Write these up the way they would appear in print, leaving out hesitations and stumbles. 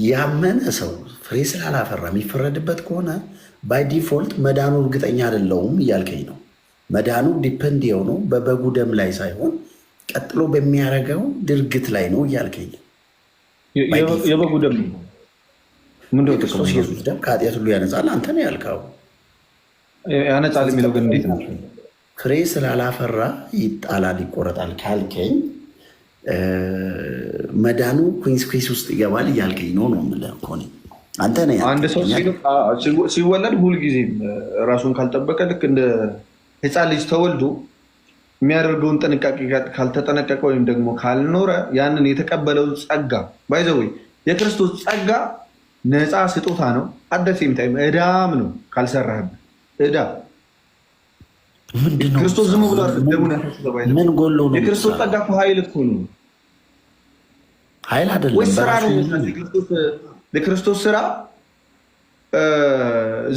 ያመነ ሰው ፍሬ ስላላፈራ የሚፈረድበት ከሆነ ባይ ዲፎልት መዳኑ እርግጠኛ አይደለውም እያልከኝ ነው። መዳኑ ዲፐንድ የሆነው በበጉ ደም ላይ ሳይሆን ቀጥሎ በሚያደርገው ድርግት ላይ ነው እያልከኝ ነው። የበጉ ደም ምንድነው? ክርስቶስ ኢየሱስ ደም ከኃጢአት ሁሉ ያነጻል አንተ ነው ያልከው። ያነጻል የሚለው ግን እንዴት ነው? ፍሬ ስላላፈራ ይጣላል ይቆረጣል ካልከኝ መዳኑ ኩንስ ውስጥ ይገባል እያልከኝ ነው የምልህ እኮ እኔ። አንተ ነህ አንድ ሰው ሲወለድ ሁልጊዜም ራሱን ካልጠበቀ ልክ እንደ ሕፃን ልጅ ተወልዶ የሚያደርገውን ጥንቃቄ ካልተጠነቀቀ ወይም ደግሞ ካልኖረ ያንን የተቀበለውን ጸጋ ባይዘወይ የክርስቶስ ጸጋ ነፃ ስጦታ ነው። አደሴም ታይም ዕዳም ነው ካልሰራህበት ዕዳ ምንድነው? ክርስቶስ ዝም ብሎ ምን ጎሎ ነው? የክርስቶስ ጸጋ እኮ ኃይል እኮ ነው። ኃይል አይደለም ወይ ስራ ነው። የክርስቶስ ስራ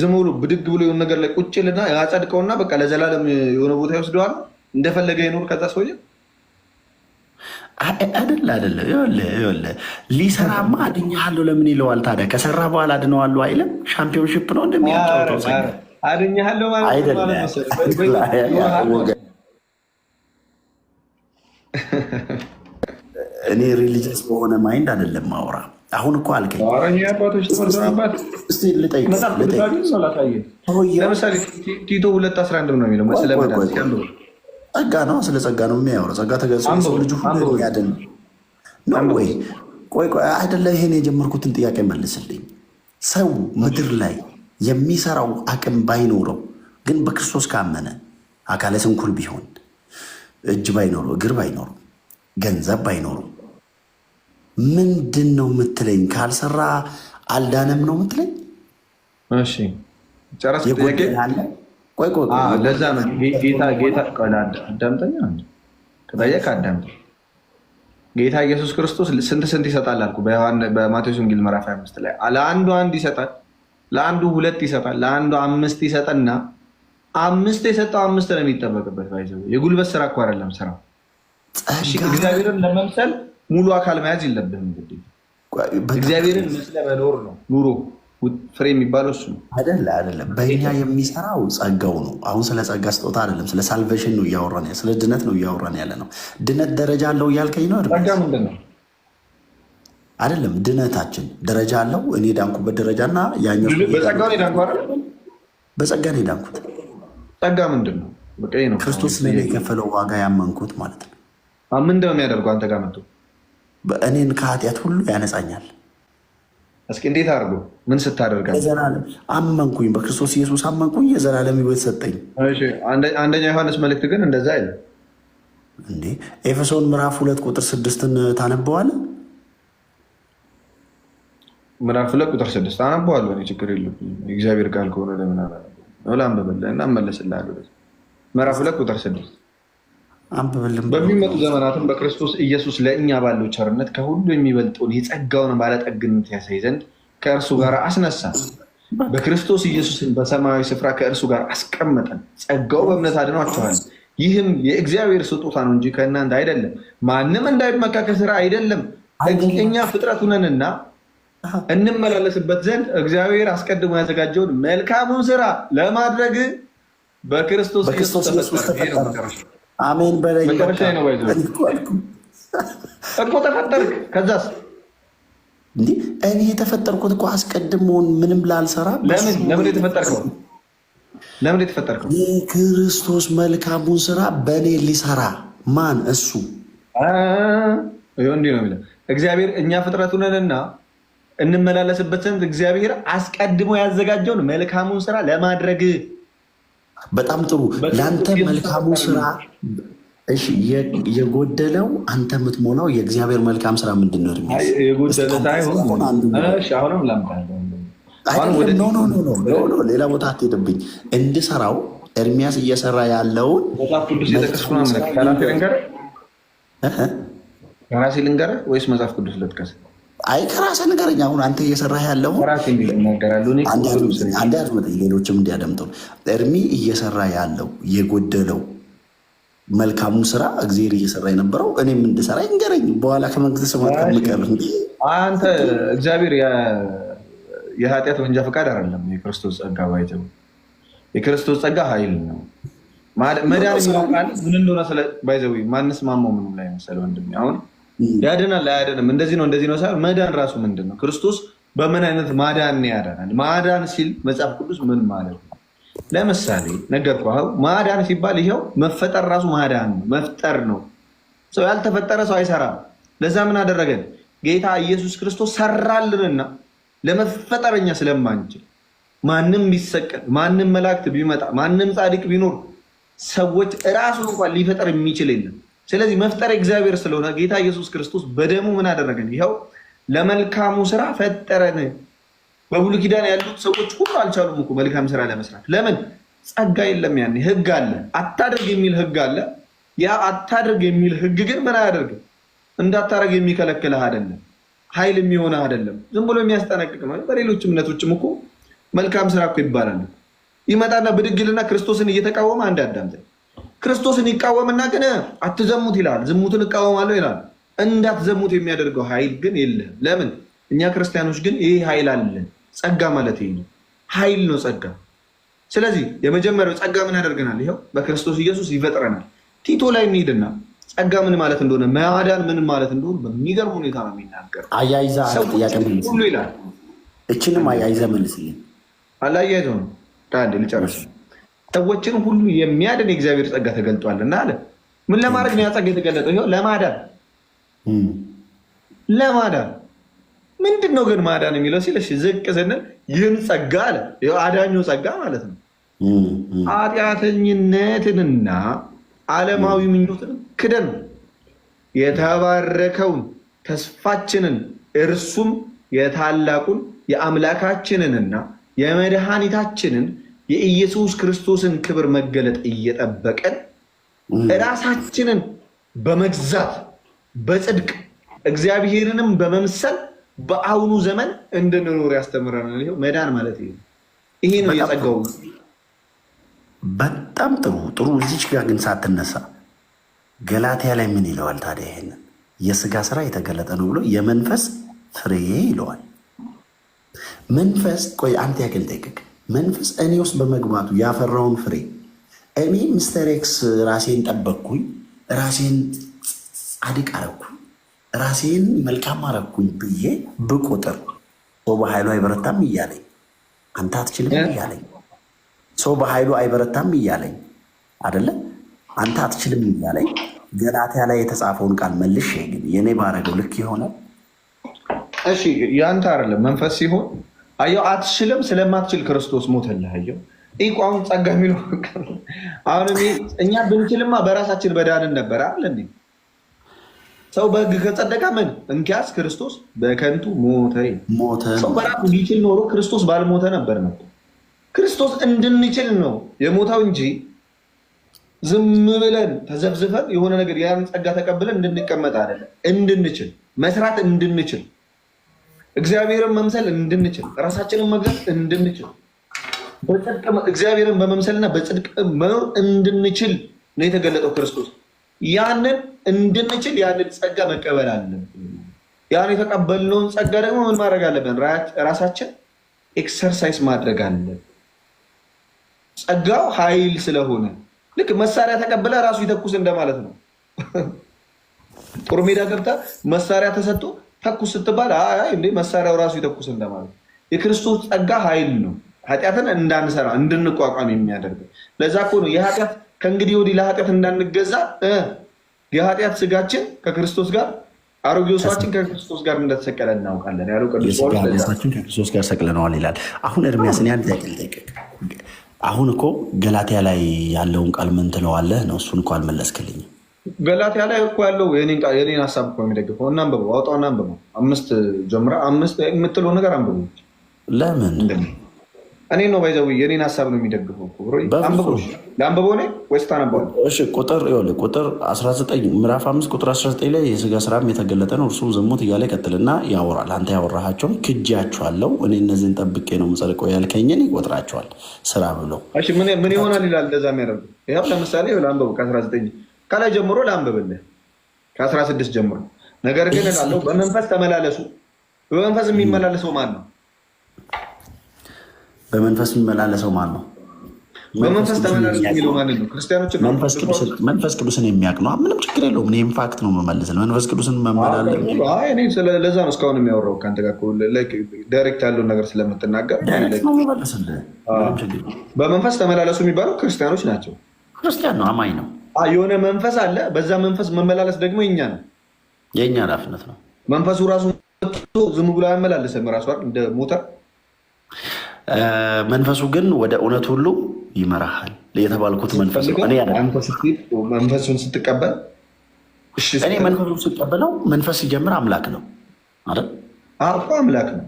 ዝም ብሎ ብድግ ብሎ የሆነ ነገር ላይ ቁጭ ልና ያጸድቀውና በቃ ለዘላለም የሆነ ቦታ ይወስደዋል እንደፈለገ ይኖር። ከዛ ሰውዬ አይደለ ይኸውልህ ሊሰራማ አድኜሃለሁ ለምን ይለዋል ታዲያ? ከሰራ በኋላ አድነዋለሁ አይልም? ሻምፒዮንሺፕ ነው እንደሚያጫወተው ሰ አድኜሃለሁ እኔ ሪሊጅስ በሆነ ማይንድ አይደለም ማውራ። አሁን እኮ አልከኝ ለምሳሌ ቲቶ 2:11 ነው የሚለው ጸጋ ነው። ስለ ጸጋ ነው የሚያወራው። ጸጋ ተገልጾ ሰው ልጁ ሁሉ ያድን ነው ወይ? ቆይ አይደለ? ይሄን የጀመርኩትን ጥያቄ መልስልኝ። ሰው ምድር ላይ የሚሰራው አቅም ባይኖረው ግን በክርስቶስ ካመነ አካለ ስንኩል ቢሆን እጅ ባይኖረው እግር ባይኖረው ገንዘብ ባይኖረው ምንድን ነው የምትለኝ? ካልሰራ አልዳነም ነው የምትለኝ? እሺ ጨረስ ጥያቄ ቆይ ለዛ ነው ጌታ አዳምጠኛ ከጠየቅ አዳምጠኝ። ጌታ ኢየሱስ ክርስቶስ ስንት ይሰጣል አልኩ? በማቴዎስ ወንጌል ምዕራፍ 25 ላይ ለአንዱ 1 ይሰጣል፣ ለአንዱ 2 ይሰጣል፣ ለአንዱ 5 ይሰጥና 5 የሰጠው 5 ነው የሚጠበቅበት። ባይዘው የጉልበት ስራ እኮ አይደለም ስራው። እግዚአብሔርን ለመምሰል ሙሉ አካል መያዝ የለብህም። እንግዲህ እግዚአብሔርን መስለ መኖር ነው ኑሮ። ፍሬ የሚባለው እሱ ነው አይደለም። በእኛ የሚሰራው ጸጋው ነው። አሁን ስለ ጸጋ ስጦታ አይደለም፣ ስለ ሳልቬሽን ነው እያወራን፣ ስለ ድነት ነው እያወራን ያለ ነው። ድነት ደረጃ አለው እያልከኝ ነው? ጸጋ ምንድን ነው? አይደለም ድነታችን ደረጃ አለው። እኔ ዳንኩበት ደረጃና ያኛው በጸጋ ነው የዳንኩት አይደል? በጸጋ ነው የዳንኩት። ጸጋ ምንድን ነው? በቃ ይሄ ነው ክርስቶስ ለኔ የከፈለው ዋጋ ያመንኩት ማለት ነው። ምንድን ነው የሚያደርገው? አንተ ጋር መጥቶ እኔን ከኃጢአት ሁሉ ያነጻኛል። እስኪ እንዴት አድርጎ? ምን ስታደርጋል? የዘላለም አመንኩኝ፣ በክርስቶስ ኢየሱስ አመንኩኝ፣ የዘላለም ሕይወት ሰጠኝ። አንደኛ ዮሐንስ መልእክት ግን እንደዛ አይልም እንዴ? ኤፌሶን ምዕራፍ 2:6 ታነበዋለህ? ምዕራፍ 2:6 አነበዋለሁ። እኔ ችግር የለብኝም። እግዚአብሔር ቃል ከሆነ ለምን አላ አንብበልህ እና እመለስልሃለሁ። ምዕራፍ 2:6 በሚመጡ ዘመናትም በክርስቶስ ኢየሱስ ለእኛ ባለው ቸርነት ከሁሉ የሚበልጠውን የጸጋውን ባለጠግነት ያሳይ ዘንድ ከእርሱ ጋር አስነሳ። በክርስቶስ ኢየሱስን በሰማያዊ ስፍራ ከእርሱ ጋር አስቀመጠን። ጸጋው በእምነት አድኗችኋል። ይህም የእግዚአብሔር ስጦታ ነው እንጂ ከእናንተ አይደለም፣ ማንም እንዳይመካ ከስራ አይደለም። እኛ ፍጥረቱ ነንና እንመላለስበት ዘንድ እግዚአብሔር አስቀድሞ ያዘጋጀውን መልካሙን ስራ ለማድረግ በክርስቶስ ኢየሱስ ተፈጠረ። አሜን በለኝ እኮ ተፈጠርክ። ከዛስ እንዲህ እኔ የተፈጠርኩት እኮ አስቀድሞውን ምንም ላልሰራ። ለምን የተፈጠርከው? የክርስቶስ መልካሙን ስራ በእኔ ሊሰራ ማን? እሱ እንዲህ ነው የሚለው እግዚአብሔር እኛ ፍጥረቱ ነንና እንመላለስበት ዘንድ እግዚአብሔር አስቀድሞ ያዘጋጀውን መልካሙን ስራ ለማድረግ። በጣም ጥሩ። ለአንተ መልካሙ ስራ እሺ፣ የጎደለው አንተ የምትሞላው የእግዚአብሔር መልካም ስራ ምንድን ነው? ሌላ ቦታ አትሄድብኝ። እንድሰራው ኤርሚያስ እየሰራ ያለውን ከራሴ ልንገርህ ወይስ መጽሐፍ ቅዱስ ልጥቀስ? አይ ከራስህ ንገረኝ። አሁን አንተ እየሰራህ ያለው አንድ አድመጠኝ፣ ሌሎችም እንዲያደምጠው። ኤርሚ እየሰራ ያለው የጎደለው መልካሙ ስራ እግዚአብሔር እየሰራ የነበረው እኔም እንድሰራ ይንገረኝ። በኋላ ከመንግስተ ሰማያት ከምቀር አንተ እግዚአብሔር የኃጢአት መንጃ ፈቃድ አይደለም። የክርስቶስ ጸጋ ባይዘው የክርስቶስ ጸጋ ኃይል ነው። መዳን የሚለው ቃል ምን እንደሆነ ባይዘው ማንስማማው ምንም ላይ መሰለ ወንድሜ። አሁን ያድናል አያድንም እንደዚህ ነው ሳይሆን መዳን ራሱ ምንድን ነው? ክርስቶስ በምን አይነት ማዳን ያዳናል? ማዳን ሲል መጽሐፍ ቅዱስ ምን ማለት ነው? ለምሳሌ ነገርኩህ። ማዳን ሲባል ይኸው መፈጠር ራሱ ማዳን ነው፣ መፍጠር ነው። ሰው ያልተፈጠረ ሰው አይሰራም። ለዛ ምን አደረገን? ጌታ ኢየሱስ ክርስቶስ ሰራልንና ለመፈጠረኛ ስለማንችል ማንም ቢሰቀል፣ ማንም መላእክት ቢመጣ፣ ማንም ጻድቅ ቢኖር ሰዎች እራሱን እንኳን ሊፈጠር የሚችል የለም። ስለዚህ መፍጠር እግዚአብሔር ስለሆነ ጌታ ኢየሱስ ክርስቶስ በደሙ ምን አደረገን? ይኸው ለመልካሙ ስራ ፈጠረን። በብሉይ ኪዳን ያሉት ሰዎች ሁሉ አልቻሉም እኮ መልካም ስራ ለመስራት። ለምን? ጸጋ የለም። ያኔ ህግ አለ፣ አታድርግ የሚል ህግ አለ። ያ አታድርግ የሚል ህግ ግን ምን አያደርግም? እንዳታደርግ የሚከለክልህ አይደለም፣ ኃይል የሚሆንህ አይደለም፣ ዝም ብሎ የሚያስጠነቅቅ ነው። በሌሎች እምነቶችም እኮ መልካም ስራ እኮ ይባላል። ይመጣና ብድግልና ክርስቶስን እየተቃወመ አንድ አዳምጠ ክርስቶስን ይቃወምና ግን አትዘሙት ይላል። ዝሙትን እቃወማለሁ ይላል። እንዳትዘሙት የሚያደርገው ኃይል ግን የለም። ለምን? እኛ ክርስቲያኖች ግን ይህ ኃይል አለን። ጸጋ ማለት ይሄ ነው፣ ኃይል ነው ጸጋ። ስለዚህ የመጀመሪያው ጸጋ ምን ያደርገናል? ይኸው በክርስቶስ ኢየሱስ ይፈጥረናል። ቲቶ ላይ እንሂድና ጸጋ ምን ማለት እንደሆነ ማዳን ምን ማለት እንደሆነ በሚገርም ሁኔታ ነው የሚናገረው። አያይዛ ጥያቄ ሁሉ ይላል። እችንም አያይዘ መልስልኝ። አላያይዘው ነው ታዲያ ልጨርስ። ሰዎችን ሁሉ የሚያድን የእግዚአብሔር ጸጋ ተገልጧልና አለ። ምን ለማድረግ ነው ያ ጸጋ የተገለጠው? ይኸው ለማዳን። ለማዳን ምንድን ነው ግን ማዳን የሚለው ሲል ዝቅ ስንል ይህን ጸጋ አለ። አዳኙ ጸጋ ማለት ነው ኃጢአተኝነትንና ዓለማዊ ምኞትን ክደን የተባረከውን ተስፋችንን እርሱም የታላቁን የአምላካችንንና የመድኃኒታችንን የኢየሱስ ክርስቶስን ክብር መገለጥ እየጠበቀን ራሳችንን በመግዛት በጽድቅ እግዚአብሔርንም በመምሰል በአሁኑ ዘመን እንድንኖር ያስተምረናል። ይኸው መዳን ማለት ይሄ ነው የጸጋው። በጣም ጥሩ። እዚች ጋር ግን ሳትነሳ ገላትያ ላይ ምን ይለዋል ታዲያ? ይሄንን የስጋ ስራ የተገለጠ ነው ብሎ የመንፈስ ፍሬ ይለዋል። መንፈስ ቆይ አንተ ያክል ጠይቅቅ መንፈስ እኔ ውስጥ በመግባቱ ያፈራውን ፍሬ እኔ ሚስተር ኤክስ ራሴን ጠበቅኩኝ፣ ራሴን ጻድቅ አረኩኝ፣ ራሴን መልካም አረኩኝ ብዬ ብቆጥር ሰው በኃይሉ አይበረታም እያለኝ፣ አንተ አትችልም እያለኝ፣ ሰው በኃይሉ አይበረታም እያለኝ አይደለ? አንተ አትችልም እያለኝ ገላትያ ላይ የተጻፈውን ቃል መልሼ ግን የኔ ባረገው ልክ ይሆናል? እሺ ያንተ አይደለም መንፈስ ሲሆን አየው አትችልም። ስለማትችል ክርስቶስ ሞተልህ። አየው ይህ አሁን ጸጋ የሚለው አሁን እኛ ብንችልማ በራሳችን በዳንን ነበር አይደል እንዴ? ሰው በሕግ ከጸደቀ ምን እንኪያስ ክርስቶስ በከንቱ ሞተ። ሰው በራሱ ቢችል ኖሮ ክርስቶስ ባልሞተ ነበር ነው። ክርስቶስ እንድንችል ነው የሞተው እንጂ ዝም ብለን ተዘብዝፈን የሆነ ነገር ያን ጸጋ ተቀብለን እንድንቀመጥ አይደለም። እንድንችል መስራት እንድንችል እግዚአብሔርን መምሰል እንድንችል ራሳችንን መግለጽ እንድንችል እግዚአብሔርን በመምሰልና በጽድቅ መኖር እንድንችል ነው የተገለጠው ክርስቶስ። ያንን እንድንችል ያንን ጸጋ መቀበል አለብን። ያን የተቀበልነውን ጸጋ ደግሞ ምን ማድረግ አለብን? ራሳችን ኤክሰርሳይዝ ማድረግ አለብን። ጸጋው ኃይል ስለሆነ ልክ መሳሪያ ተቀብለ ራሱ ይተኩስ እንደማለት ነው። ጦር ሜዳ ገብታ መሳሪያ ተሰጥቶ ተኩስ ስትባል እንዴ መሳሪያው ራሱ ይተኩስ እንደማለት። የክርስቶስ ጸጋ ኃይል ነው፣ ኃጢአትን እንዳንሰራ እንድንቋቋም የሚያደርግ። ለዛ እኮ ነው የኃጢአት ከእንግዲህ ወዲህ ለኃጢአት እንዳንገዛ የኃጢአት ስጋችን ከክርስቶስ ጋር አሮጌው ሰዋችን ከክርስቶስ ጋር እንደተሰቀለ እናውቃለን ያለው ቅዱስ ጳውሎስ። ከክርስቶስ ጋር ሰቅለነዋል ይላል። አሁን ኤርምያስን ያን ጠይቅ። አሁን እኮ ገላትያ ላይ ያለውን ቃል ምን ትለዋለህ ነው? እሱን እኮ አልመለስክልኝም። ገላትያ ላይ እኮ ያለው የኔን ሀሳብ እኮ የሚደግፈው እና አንብበው፣ አውጣውና አንብበው። 5 ጀምራ 5 የምትለው ነገር አንብበው። ለምን እኔ ነው ባይዘው የኔን ሀሳብ ነው የሚደግፈው እኮ ለአንብበው ነው ወይስ ታነባለህ? እሺ ቁጥር 19 ምዕራፍ 5 ቁጥር 19 ላይ የስጋ ስራም የተገለጠ ነው እርሱም ዝሙት እያለ ይቀጥልና ያወራል። አንተ ያወራሃቸውን ክጄያቸዋለሁ እኔ እነዚህን ጠብቄ ነው የምጸድቀው ያልከኝን ይቆጥራቸዋል ስራ ብሎ። እሺ ምን ይሆናል ይላል እንደዛ የሚያደርጉ? ይኸው ለምሳሌ አንብበው ከ19 ከላይ ጀምሮ ላንብብልህ ከ16 ጀምሮ። ነገር ግን እላለሁ በመንፈስ ተመላለሱ። በመንፈስ የሚመላለሰው ማን ነው? በመንፈስ የሚመላለሰው ማን ነው? በመንፈስ ተመላለሱ የሚለው ማን ነው? ክርስቲያኖች መንፈስ ቅዱስን የሚያውቅ ነው። ምንም ችግር የለውም። እኔ ኢንፋክት ነው መመለስ መንፈስ ቅዱስን መመላለስ። ለዛ ነው እስካሁን የሚያወራው ከአንተ ጋር ዳይሬክት ያለውን ነገር ስለምትናገር በመንፈስ ተመላለሱ የሚባለው ክርስቲያኖች ናቸው። ክርስቲያን ነው፣ አማኝ ነው። የሆነ መንፈስ አለ። በዛ መንፈስ መመላለስ ደግሞ የኛ ነው፣ የእኛ ኃላፊነት ነው። መንፈሱ ራሱ ዝም ብሎ አያመላለስም። ራሱ እንደ ሞተር መንፈሱ ግን ወደ እውነት ሁሉ ይመራሃል የተባልኩት መንፈስ ነው። መንፈሱን ስትቀበል እኔ መንፈሱን ስቀበለው መንፈስ ሲጀምር አምላክ ነው አይደል? አምላክ ነው።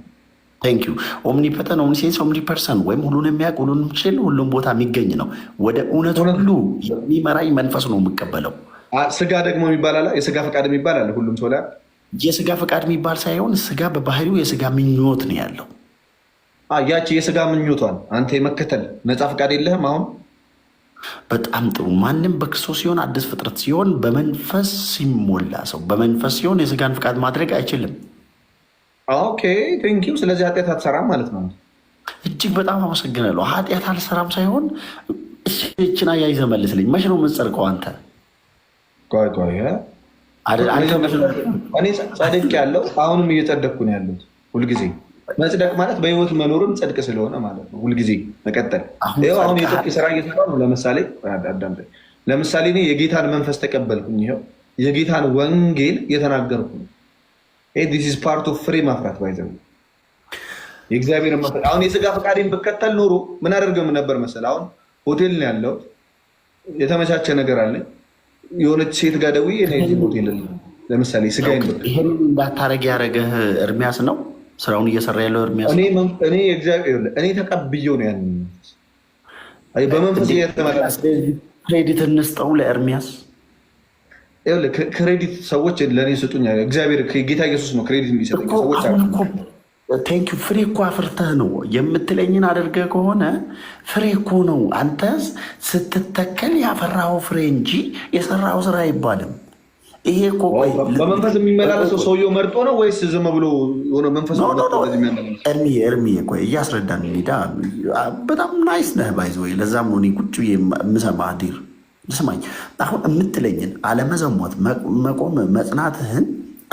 ቴንክ ዩ ኦምኒፐተን ኦምኒሴንስ ኦምኒፐርሰን ወይም ሁሉን የሚያውቅ ሁሉን የሚችል ሁሉም ቦታ የሚገኝ ነው። ወደ እውነት ሁሉ የሚመራኝ መንፈስ ነው የምቀበለው። ስጋ ደግሞ የሚባል አለ፣ የስጋ ፈቃድ የሚባል አለ። ሁሉም ሰው ላይ የስጋ ፈቃድ የሚባል ሳይሆን ስጋ በባህሪው የስጋ ምኞት ነው ያለው። ያቺ የስጋ ምኞቷን አንተ የመከተል ነፃ ፈቃድ የለህም። አሁን በጣም ጥሩ። ማንም በክርስቶስ ሲሆን አዲስ ፍጥረት ሲሆን በመንፈስ ሲሞላ ሰው በመንፈስ ሲሆን የስጋን ፈቃድ ማድረግ አይችልም። ኦኬ ቴንክ ዩ። ስለዚህ ኃጢአት አትሰራም ማለት ነው። እጅግ በጣም አመሰግናለሁ። ኃጢአት አልሰራም ሳይሆን እችን አያይዘህ መልስልኝ። መቼ ነው የምትጸድቀው አንተ? እኔ ጸድቅ ያለው አሁንም እየጸደቅኩ ነው ያለሁት። ሁልጊዜ መጽደቅ ማለት በህይወት መኖርም ጽድቅ ስለሆነ ማለት ነው። ሁልጊዜ መቀጠል። አሁን የጽድቅ ስራ እየሰራ ነው። ለምሳሌ እኔ የጌታን መንፈስ ተቀበልኩኝ። ይኸው የጌታን ወንጌል እየተናገርኩ ነው። ዲስ ኢዝ ፓርት ኦፍ ፍሬ ማፍራት ባይዘው የእግዚአብሔር መንፈስ። አሁን የስጋ ፈቃዴን ብከተል ኖሮ ምን አደርገው ነበር መሰለህ? አሁን ሆቴል ነው ያለው፣ የተመቻቸ ነገር አለ። የሆነች ሴት ጋር ደውዬ ሆቴል ለምሳሌ ስጋ ይህን እንዳታረግ ያደረገህ ኤርሚያስ ነው ስራውን እየሰራ ያለው ኤርሚያስ። እኔ ተቀብዬው ነው ያን በመንፈስ እየተመላለስ። ክሬዲት እንስጠው ለኤርሚያስ። ክሬዲት ሰዎች ለእኔ ስጡኝ። እግዚአብሔር ጌታ ኢየሱስ ነው ክሬዲት የሚሰጠኝ። ሰዎች ቴንክ ዩ። ፍሬ እኮ አፍርተህ ነው የምትለኝን አድርገህ ከሆነ ፍሬ እኮ ነው። አንተ ስትተከል ያፈራው ፍሬ እንጂ የሰራው ስራ አይባልም። ይሄ እኮ በመንፈስ የሚመላለሰው ሰውየው መርጦ ነው ወይስ ዝም ብሎ የሆነ መንፈስ? እርሚ ቆይ እያስረዳን ሄዳ። በጣም ናይስ ነህ ባይዘ ወይ። ለዛም ነው እኔ ቁጭ የምሰማህ ዲር። ስማኝ፣ አሁን የምትለኝን አለመዘሞት መቆም መጽናትህን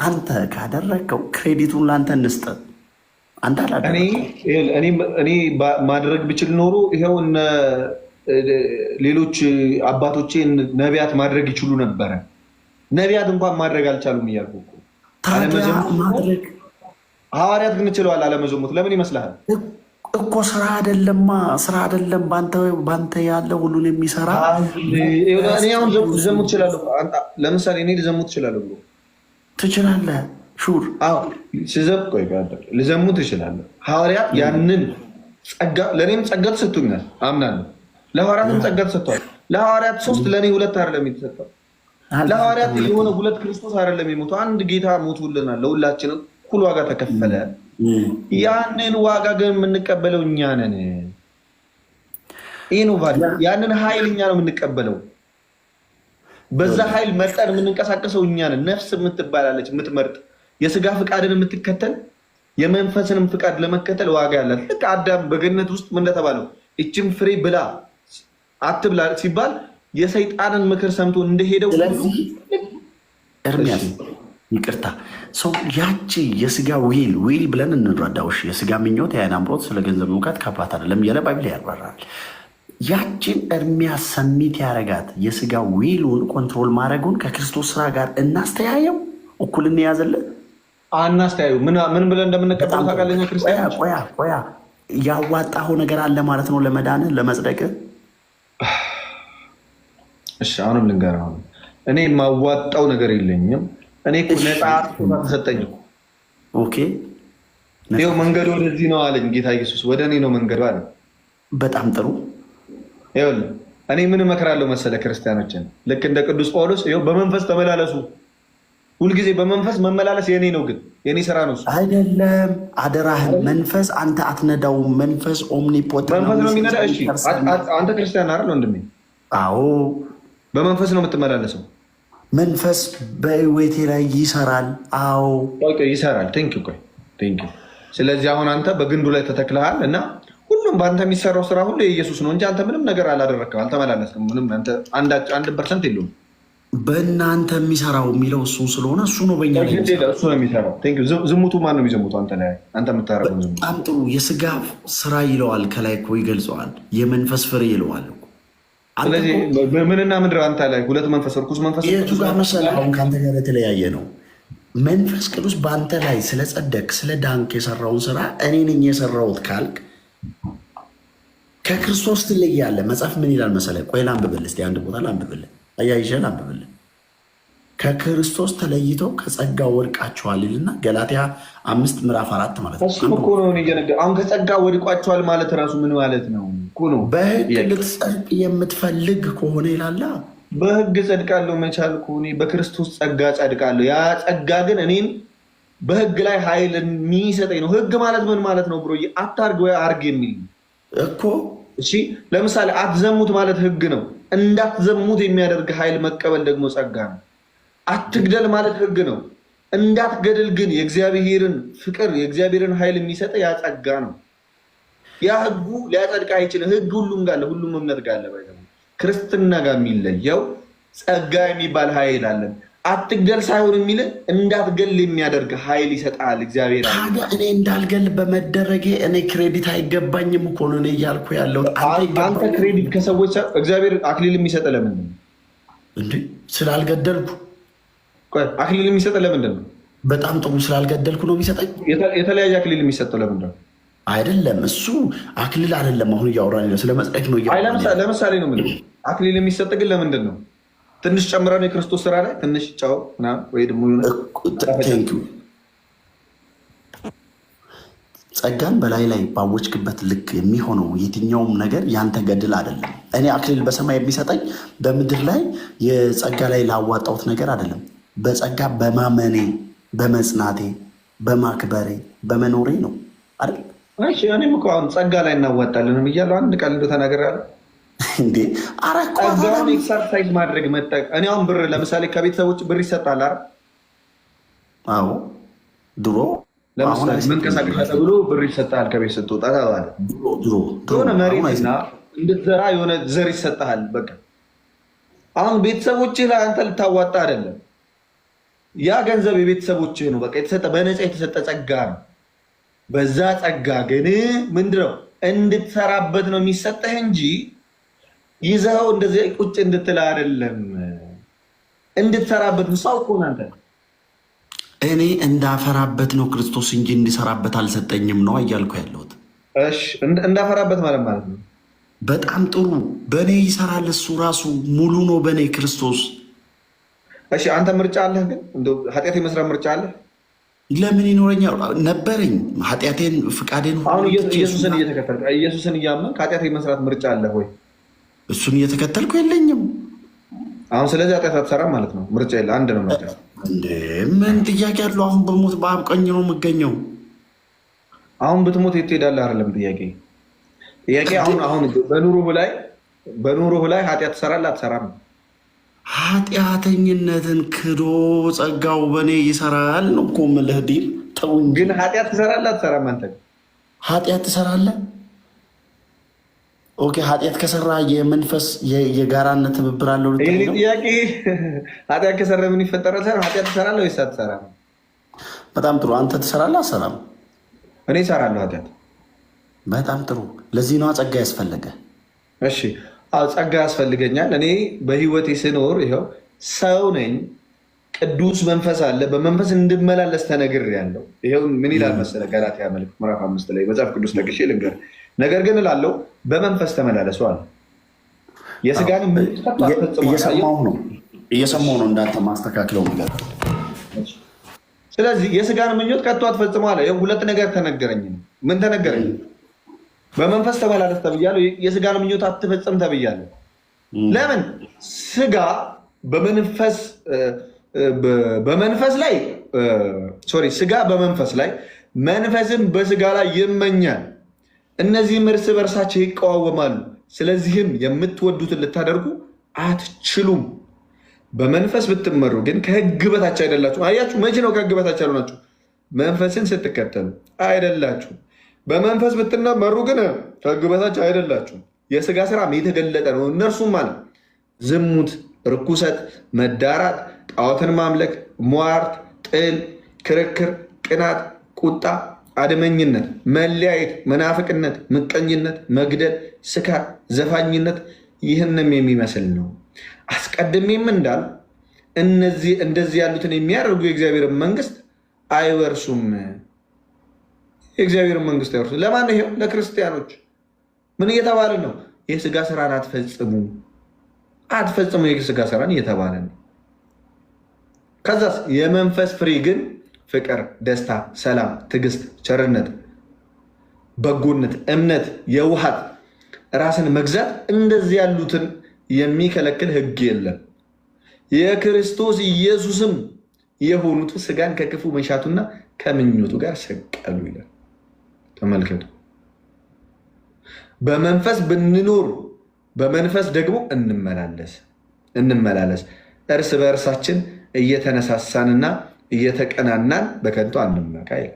አንተ ካደረግከው ክሬዲቱን ለአንተ እንስጥ። አንተ እኔ ማድረግ ብችል ኖሮ ይኸው ሌሎች አባቶቼ ነቢያት ማድረግ ይችሉ ነበረ። ነቢያት እንኳን ማድረግ አልቻሉም እያልኩ እኮ። ሐዋርያት ግን ችለዋል አለመዘሙት። ለምን ይመስልሃል? እኮ ስራ አይደለማ፣ ስራ አይደለም። በአንተ ያለ ሁሉን የሚሰራ እኔ አሁን ልዘሙት እችላለሁ። ለምሳሌ እኔ ልዘሙት እችላለሁ ብሎ ትችላለህ። ሹር ልዘሙት እችላለሁ። ሐዋርያት ያንን ጸጋ ለእኔም ጸጋ ተሰጥቶኛል አምናለሁ። ለሐዋርያትም ጸጋ ተሰጥቷል። ለሐዋርያት 3 ለእኔ 2 አይደለም የተሰጠው። ለሐዋርያት የሆነ 2 ክርስቶስ አይደለም የሞተው፣ አንድ ጌታ ሞቶልናል። ለሁላችንም እኩል ዋጋ ተከፈለ። ያንን ዋጋ ግን የምንቀበለው እኛ ነን። ይህ ነው ያንን ኃይል እኛ ነው የምንቀበለው። በዛ ኃይል መጠን የምንንቀሳቀሰው እኛ ነን። ነፍስ የምትባላለች የምትመርጥ የስጋ ፍቃድን የምትከተል የመንፈስንም ፍቃድ ለመከተል ዋጋ ያላት። ልክ አዳም በገነት ውስጥ ምን እንደተባለው ይችን ፍሬ ብላ አትብላ ሲባል የሰይጣንን ምክር ሰምቶ እንደሄደው ኤርሚያስ ይቅርታ ሰው ያቺ የስጋ ዊል ብለን እንረዳውሽ። የስጋ ምኞት የዓይን አምሮት ስለ ገንዘብ እውቀት ከባት አይደለም እያለ ባይብል ያብራራል። ያቺን ኤርሚያስ ሰሚት ያረጋት የስጋ ዊሉን ኮንትሮል ማድረጉን ከክርስቶስ ስራ ጋር እናስተያየው፣ እኩል እንያዘለን። አናስተያየው ምን ብለን እንደምንቀበለው ታውቃለህ? ክርስቲያን ቆያ ያዋጣኸው ነገር አለ ማለት ነው ለመዳንህ ለመጽደቅህ። እሺ አሁንም ልንገርህ፣ እኔ የማዋጣው ነገር የለኝም። እኔ እኮ ነፃ ተሰጠኝ። ኦኬ ይኸው መንገዱ ወደዚህ ነው አለኝ ጌታ ኢየሱስ። ወደ እኔ ነው መንገዱ አለ። በጣም ጥሩ። ይኸውልህ እኔ ምን እመክራለሁ መሰለህ ክርስቲያኖችን፣ ልክ እንደ ቅዱስ ጳውሎስ ይኸው በመንፈስ ተመላለሱ። ሁልጊዜ በመንፈስ መመላለስ የኔ ነው፣ ግን የኔ ስራ ነው አይደለም። አደራህን መንፈስ አንተ አትነዳውም። መንፈስ ኦምኒፖተንት መንፈስ ነው የሚነዳ። እሺ አንተ ክርስቲያን አይደል ወንድሜ? አዎ በመንፈስ ነው የምትመላለሰው። መንፈስ በህይወቴ ላይ ይሰራል። አዎ ይሰራል። ቴንኪው። ስለዚህ አሁን አንተ በግንዱ ላይ ተተክለሃል እና ሁሉም በአንተ የሚሰራው ስራ ሁሉ የኢየሱስ ነው እንጂ አንተ ምንም ነገር አላደረግክም፣ አልተመላለስክም። ምንም አንድ ፐርሰንት የለውም። በእናንተ የሚሰራው የሚለው እሱን ስለሆነ እሱ ነው በእኛ እሱ ነው የሚሰራው። ዝሙቱ ማን ነው የሚዘሙቱ? አንተ ላይ አንተ የምታረገው ዝሙት። በጣም ጥሩ። የስጋ ስራ ይለዋል፣ ከላይ እኮ ይገልጸዋል። የመንፈስ ፍሬ ይለዋል። ስለዚህ ምንና ምንድር አንተ ላይ ሁለት መንፈስ፣ እርኩስ መንፈስ የቱ ጋር መሰለህ? አሁን ከአንተ ጋር የተለያየ ነው። መንፈስ ቅዱስ በአንተ ላይ ስለጸደቅ ስለ ዳንክ የሰራውን ስራ እኔ ነኝ የሰራሁት ካልክ ከክርስቶስ ትለያለህ። መጽሐፍ ምን ይላል መሰለህ? ቆይ ላንብብልህ እስኪ አንድ ቦታ ላንብብልህ፣ አያይዤ ላንብብልህ። ከክርስቶስ ተለይተው ከጸጋ ወድቃችኋል ይልና ገላትያ 5 ምዕራፍ 4 ማለት ነው። አሁን ከጸጋ ወድቋችኋል ማለት ራሱ ምን ማለት ነው? በህግ ልትጸድቅ የምትፈልግ ከሆነ ይላላ። በህግ ጸድቃለሁ መቻልኩ እኔ በክርስቶስ ጸጋ ጸድቃለሁ። ያ ጸጋ ግን እኔን በህግ ላይ ኃይል የሚሰጠኝ ነው። ህግ ማለት ምን ማለት ነው ብሎ አታርግ ወይ አርግ የሚል እኮ። እሺ ለምሳሌ አትዘሙት ማለት ህግ ነው። እንዳትዘሙት የሚያደርግ ኃይል መቀበል ደግሞ ጸጋ ነው። አትግደል ማለት ህግ ነው። እንዳትገድል ግን የእግዚአብሔርን ፍቅር የእግዚአብሔርን ኃይል የሚሰጠ ያ ጸጋ ነው። ያ ህጉ ሊያጸድቅ አይችልም። ህግ ሁሉም ጋር ሁሉም እምነት ጋር ክርስትና ጋር የሚለየው ጸጋ የሚባል ኃይል አለን። አትግደል ሳይሆን የሚል እንዳትገል የሚያደርግ ኃይል ይሰጣል እግዚአብሔር። ታዲያ እኔ እንዳልገል በመደረጌ እኔ ክሬዲት አይገባኝም እኮ ነው እኔ እያልኩ ያለው። አንተ ክሬዲት ከሰዎች እግዚአብሔር አክሊል የሚሰጥ ለምንድን ነው እንዴ? ስላልገደልኩ። አክሊል የሚሰጥ ለምንድን ነው? በጣም ጥሩ፣ ስላልገደልኩ ነው የሚሰጠኝ። የተለያየ አክሊል የሚሰጠው ለምንድን ነው? አይደለም እሱ አክሊል አይደለም። አሁን እያወራን ነው ስለ መጽደቅ ነው። ለምሳሌ ነው የምልህ። አክሊል የሚሰጥ ግን ለምንድን ነው? ትንሽ ጨምረን የክርስቶስ ስራ ላይ ትንሽ ጫው ወይ ደግሞ ጸጋን በላይ ላይ ባወችክበት ልክ የሚሆነው የትኛውም ነገር ያንተ ገድል አይደለም። እኔ አክሊል በሰማይ የሚሰጠኝ በምድር ላይ የጸጋ ላይ ላዋጣሁት ነገር አይደለም። በጸጋ በማመኔ በመጽናቴ በማክበሬ በመኖሬ ነው አይደል? እኔም እኮ አሁን ጸጋ ላይ እናዋጣለን እያለሁ አንድ ቃል ተናግሬያለሁ እንዴ? ጸጋውን ኤክሰርሳይዝ ማድረግ መጠቅ። እኔ አሁን ብር ለምሳሌ ከቤተሰቦች ብር ይሰጣል አይደል? አዎ ድሮ ለምሳሌ መንቀሳቀሻ ተብሎ ብር ይሰጣል። ከቤት ስትወጣ ተባለ የሆነ መሬትና እንድትዘራ የሆነ ዘር ይሰጣል። በቃ አሁን ቤተሰቦችህ ላይ አንተ ልታዋጣ አይደለም። ያ ገንዘብ የቤተሰቦችህ ነው። በቃ የተሰጠ በነፃ የተሰጠ ጸጋ ነው። በዛ ጸጋ ግን ምንድነው እንድትሰራበት ነው የሚሰጠህ እንጂ ይዘኸው እንደዚህ ቁጭ እንድትል አይደለም። እንድትሰራበት ሰው እኮ አንተ እኔ እንዳፈራበት ነው ክርስቶስ እንጂ እንዲሰራበት አልሰጠኝም ነው እያልኩ ያለሁት። እሺ እንዳፈራበት ማለት ነው። በጣም ጥሩ። በእኔ ይሰራል እሱ ራሱ ሙሉ ነው በእኔ ክርስቶስ። እሺ አንተ ምርጫ አለህ? ግን ኃጢአት የመስራት ምርጫ አለህ? ለምን ይኖረኛል? ነበረኝ። ኃጢአቴን ፍቃዴን አሁን ኢየሱስን እየተከተልክ ኢየሱስን እያመንክ ኃጢአት የመስራት ምርጫ አለህ ወይ? እሱን እየተከተልኩ የለኝም። አሁን ስለዚህ ኃጢአት አትሰራም ማለት ነው። ምርጫ የለ፣ አንድ ነው ምርጫ። ምን ጥያቄ አለው? አሁን በሞት በአብ ቀኝ ነው የምገኘው። አሁን ብትሞት የት ትሄዳለህ? አይደለም ጥያቄ አሁን በኑሮህ ላይ ኃጢአት ትሰራለህ አትሰራም? ኃጢአተኝነትን ክዶ ጸጋው በእኔ ይሰራል ነው እኮ የምልህ። ዲል ተው እንጂ። ግን ኃጢአት ትሰራለህ አትሰራም? አንተ ኃጢአት ትሰራለህ? ኦኬ። ኃጢአት ከሰራ የመንፈስ የጋራነት ትብብር አለው። ጥያቄ ኃጢአት ከሰራ ምን ይፈጠራል? ኃጢአት ትሰራለህ ወይስ አትሰራም? በጣም ጥሩ። አንተ ትሰራለህ አትሰራም? እኔ እሰራለሁ ኃጢአት። በጣም ጥሩ። ለዚህ ነዋ ጸጋ ያስፈለገ። እሺ ጸጋ ያስፈልገኛል። እኔ በህይወቴ ስኖር ይኸው ሰው ነኝ። ቅዱስ መንፈስ አለ። በመንፈስ እንድመላለስ ተነግሬያለሁ። ይኸው ምን ይላል መሰለህ? ገላትያ መልእክት ምዕራፍ 5 ላይ መጽሐፍ ቅዱስ ነቅሼ ልንገር። ነገር ግን እላለሁ በመንፈስ ተመላለሱ አለ። የስጋን እየሰማሁ ነው እንዳንተ ማስተካክለው ነገር። ስለዚህ የስጋን ምኞት ከቶ አትፈጽሙ አለ። ሁለት ነገር ተነገረኝ። ምን ተነገረኝ? በመንፈስ ተመላለስ ተብያለሁ። የስጋን ምኞት አትፈጽም ተብያለሁ። ለምን? ስጋ ስጋ በመንፈስ ላይ መንፈስም በስጋ ላይ ይመኛል። እነዚህም እርስ በርሳቸው ይቃወማሉ። ስለዚህም የምትወዱትን ልታደርጉ አትችሉም። በመንፈስ ብትመሩ ግን ከህግ በታች አይደላችሁ። አያችሁ፣ መቼ ነው ከህግ በታች ያልሆናችሁ? መንፈስን ስትከተሉ አይደላችሁ። በመንፈስ ብትመሩ ግን ከህግ በታች አይደላችሁ። የስጋ ስራም የተገለጠ ነው። እነርሱም ማለት ዝሙት፣ ርኩሰት፣ መዳራት፣ ጣዖትን ማምለክ፣ ሟርት፣ ጥል፣ ክርክር፣ ቅናት፣ ቁጣ፣ አድመኝነት፣ መለያየት፣ መናፍቅነት፣ ምቀኝነት፣ መግደል፣ ስካር፣ ዘፋኝነት ይህንም የሚመስል ነው። አስቀድሜም እንዳል እንደዚህ ያሉትን የሚያደርጉ የእግዚአብሔርን መንግስት አይወርሱም። የእግዚአብሔርን መንግስት አይወርሱም። ለማን? ይሄው ለክርስቲያኖች። ምን እየተባለ ነው? የስጋ ስራን አትፈጽሙ፣ አትፈጽሙ የስጋ ስራን እየተባለ ነው። ከዛስ የመንፈስ ፍሬ ግን ፍቅር፣ ደስታ፣ ሰላም፣ ትዕግስት፣ ቸርነት፣ በጎነት፣ እምነት፣ የውሃት ራስን መግዛት እንደዚህ ያሉትን የሚከለክል ህግ የለም። የክርስቶስ ኢየሱስም የሆኑት ስጋን ከክፉ መሻቱና ከምኞቱ ጋር ሰቀሉ ይላል። ተመልከቱ። በመንፈስ ብንኖር በመንፈስ ደግሞ እንመላለስ እርስ በእርሳችን እየተነሳሳንና እየተቀናናን በከንቱ አንመካ ይላል።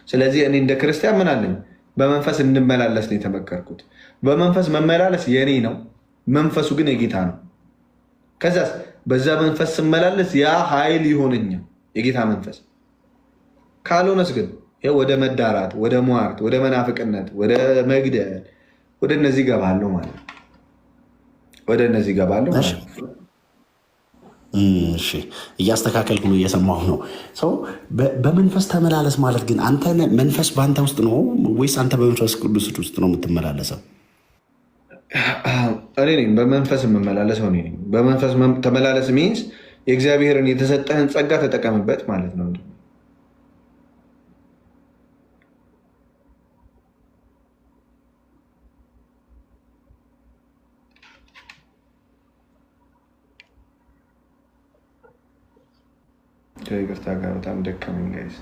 ስለዚህ እኔ እንደ ክርስቲያን ምን አለኝ? በመንፈስ እንመላለስ ነው የተመከርኩት። በመንፈስ መመላለስ የኔ ነው፣ መንፈሱ ግን የጌታ ነው። ከዛስ በዛ መንፈስ ስመላለስ ያ ኃይል ይሆነኛል፣ የጌታ መንፈስ። ካልሆነስ ግን ወደ መዳራት፣ ወደ ሟርት፣ ወደ መናፍቅነት፣ ወደ መግደል፣ ወደ እነዚህ ገባለሁ ማለት ነው። ወደ እነዚህ ገባለሁ ማለት ነው። እሺ እያስተካከልኩ ነው፣ እየሰማሁ ነው። ሰው በመንፈስ ተመላለስ ማለት ግን አንተ መንፈስ በአንተ ውስጥ ነው ወይስ አንተ በመንፈስ ቅዱስ ውስጥ ነው የምትመላለሰው? እኔ ነኝ በመንፈስ የምመላለሰው። እኔ ነኝ በመንፈስ ተመላለስ ሚንስ የእግዚአብሔርን የተሰጠህን ጸጋ ተጠቀምበት ማለት ነው። ከይቅርታ ጋር በጣም ደከመኝ ጋይስ።